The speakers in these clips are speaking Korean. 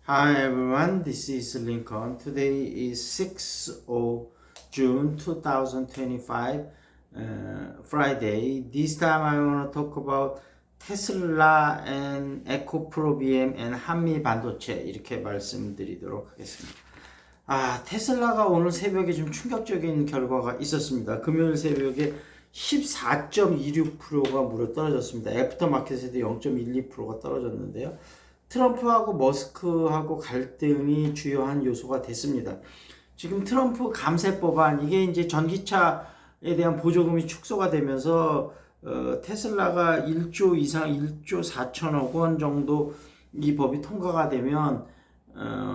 Hi everyone, this is Lincoln. Today is 6th of June 2025, Friday. This time I want to talk about Tesla and 에코프로비엠 and 한미 반도체 이렇게 말씀드리도록 하겠습니다. 테슬라가 오늘 새벽에 좀 충격적인 결과가 있었습니다. 금요일 새벽에 14.26%가 무려 떨어졌습니다. 애프터마켓에도 0.12%가 떨어졌는데요. 트럼프하고 머스크하고 갈등이 주요한 요소가 됐습니다. 지금 트럼프 감세 법안, 이게 이제 전기차에 대한 보조금이 축소가 되면서 테슬라가 1조 이상 1조 4천억 원 정도 이 법이 통과가 되면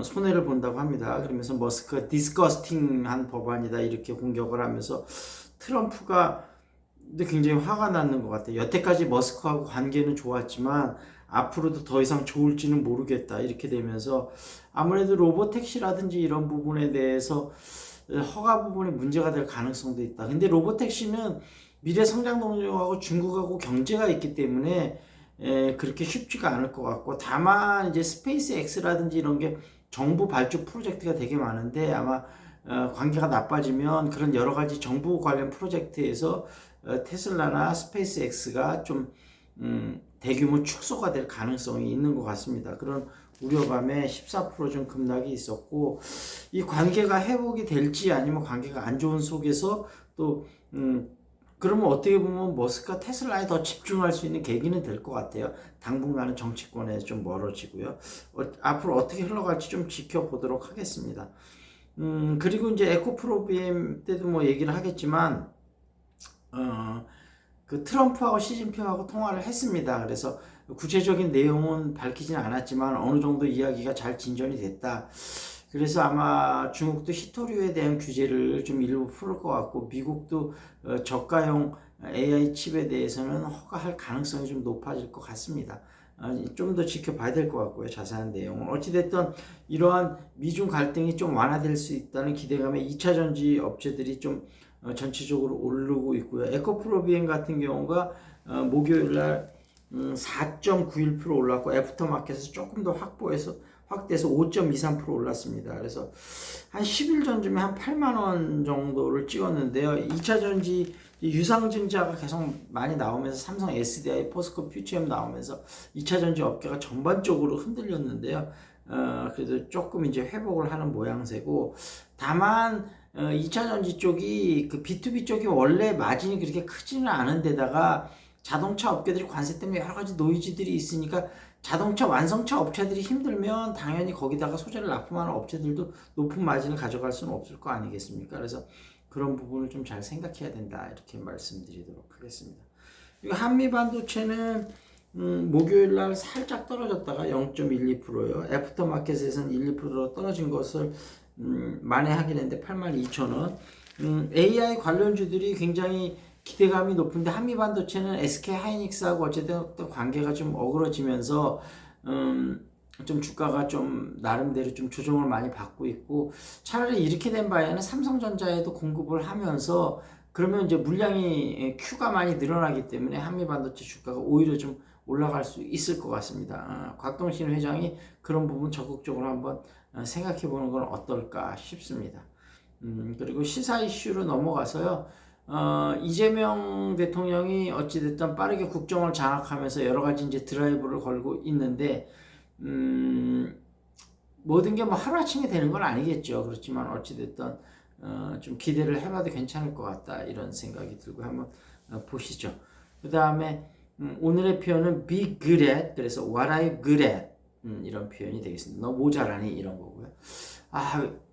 손해를 본다고 합니다. 그러면서 머스크가 디스커스팅한 법안이다 이렇게 공격을 하면서 트럼프가 굉장히 화가 나는 것 같아요. 여태까지 머스크하고 관계는 좋았지만 앞으로도 더 이상 좋을지는 모르겠다 이렇게 되면서 아무래도 로보택시라든지 이런 부분에 대해서 허가 부분에 문제가 될 가능성도 있다. 근데 로보택시는 미래 성장 동력하고 중국하고 경제가 있기 때문에 그렇게 쉽지가 않을 것 같고, 다만 이제 스페이스 X라든지 이런 게 정부 발주 프로젝트가 되게 많은데 아마 관계가 나빠지면 그런 여러 가지 정부 관련 프로젝트에서 테슬라나 스페이스 X가 좀 대규모 축소가 될 가능성이 있는 것 같습니다. 그런 우려감에 14%좀 급락이 있었고, 이 관계가 회복이 될지 아니면 관계가 안 좋은 속에서 또 그러면 어떻게 보면 머스크가 테슬라에 더 집중할 수 있는 계기는 될 것 같아요. 당분간은 정치권에 좀 멀어지고요. 앞으로 어떻게 흘러갈지 좀 지켜보도록 하겠습니다. 그리고 이제 에코프로비엠 때도 뭐 얘기를 하겠지만, 그 트럼프하고 시진핑하고 통화를 했습니다. 그래서 구체적인 내용은 밝히지는 않았지만 어느 정도 이야기가 잘 진전이 됐다. 그래서 아마 중국도 히토류에 대한 규제를 좀 일부 풀을 것 같고, 미국도 저가형 AI 칩에 대해서는 허가할 가능성이 좀 높아질 것 같습니다. 좀 더 지켜봐야 될 것 같고요. 자세한 내용은 어찌됐든 이러한 미중 갈등이 좀 완화될 수 있다는 기대감에 2차 전지 업체들이 좀 전체적으로 오르고 있고요. 에코프로비엠 같은 경우가 목요일날 4.91% 올랐고, 애프터마켓에서 조금 더 확대해서 5.23% 올랐습니다. 그래서 한 10일 전쯤에 한 8만 원 정도를 찍었는데요. 2차 전지 유상증자가 계속 많이 나오면서 삼성 SDI, 포스코 퓨처엠 나오면서 2차 전지 업계가 전반적으로 흔들렸는데요. 그래도 조금 이제 회복을 하는 모양새고, 다만 2차 전지 쪽이 그 B2B 쪽이 원래 마진이 그렇게 크지는 않은 데다가 자동차 업계들이 관세 때문에 여러 가지 노이즈들이 있으니까 자동차 완성차 업체들이 힘들면 당연히 거기다가 소재를 납품하는 업체들도 높은 마진을 가져갈 수는 없을 거 아니겠습니까? 그래서 그런 부분을 좀 잘 생각해야 된다 이렇게 말씀드리도록 하겠습니다. 그리고 한미 반도체는 목요일 날 살짝 떨어졌다가 0.12%요. 애프터마켓에서는 1~2% 떨어진 것을 만회하긴 했는데 82,000원. AI 관련주들이 굉장히 기대감이 높은데 한미 반도체는 SK 하이닉스하고 어쨌든 관계가 좀 어그러지면서 좀 주가가 좀 나름대로 좀 조정을 많이 받고 있고, 차라리 이렇게 된 바에는 삼성전자에도 공급을 하면서 그러면 이제 물량이 Q가 많이 늘어나기 때문에 한미 반도체 주가가 오히려 좀 올라갈 수 있을 것 같습니다. 곽동신 회장이 그런 부분 적극적으로 한번 생각해 보는 건 어떨까 싶습니다. 그리고 시사 이슈로 넘어가서요. 이재명 대통령이 어찌됐든 빠르게 국정을 장악하면서 여러 가지 이제 드라이브를 걸고 있는데, 모든 게 뭐 하루아침에 되는 건 아니겠죠. 그렇지만 어찌됐든 좀 기대를 해봐도 괜찮을 것 같다 이런 생각이 들고 한번 보시죠. 그 다음에 오늘의 표현은 be good at, 그래서 what are you good at 이런 표현이 되겠습니다. 너 모자라니 이런 거고요.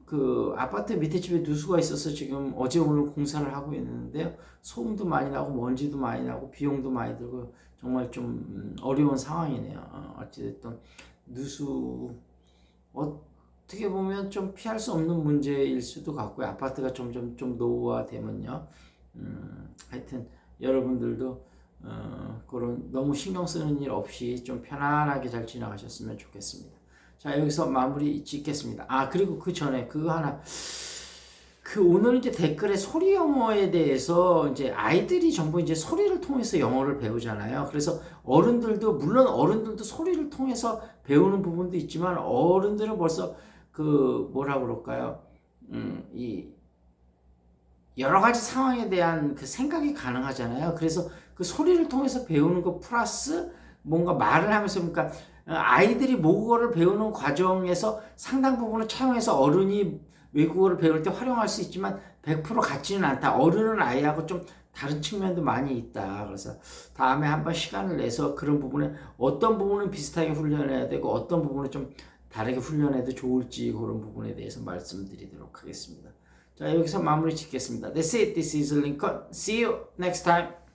그 아파트 밑에 집에 누수가 있어서 지금 어제 오늘 공사를 하고 있는데요. 소음도 많이 나고 먼지도 많이 나고 비용도 많이 들고 정말 좀 어려운 상황이네요. 어찌됐든 누수 어떻게 보면 좀 피할 수 없는 문제일 수도 같고요. 아파트가 점점 좀 노후화되면요. 하여튼 여러분들도 그런 너무 신경 쓰는 일 없이 좀 편안하게 잘 지나가셨으면 좋겠습니다. 자, 여기서 마무리 짓겠습니다. 그리고 그 전에 그거 하나, 오늘 이제 댓글에 소리 영어에 대해서 이제 아이들이 전부 이제 소리를 통해서 영어를 배우잖아요. 그래서 물론 어른들도 소리를 통해서 배우는 부분도 있지만 어른들은 벌써 그 뭐라 그럴까요? 이 여러 가지 상황에 대한 그 생각이 가능하잖아요. 그래서 그 소리를 통해서 배우는 거 플러스 뭔가 말을 하면서 그러니까 아이들이 모국어를 배우는 과정에서 상당 부분을 차용해서 어른이 외국어를 배울 때 활용할 수 있지만 100% 같지는 않다. 어른은 아이하고 좀 다른 측면도 많이 있다. 그래서 다음에 한번 시간을 내서 그런 부분에 어떤 부분은 비슷하게 훈련해야 되고 어떤 부분은 좀 다르게 훈련해도 좋을지 그런 부분에 대해서 말씀드리도록 하겠습니다. 자, 여기서 마무리 짓겠습니다. That's it. This is Lincoln. See you next time.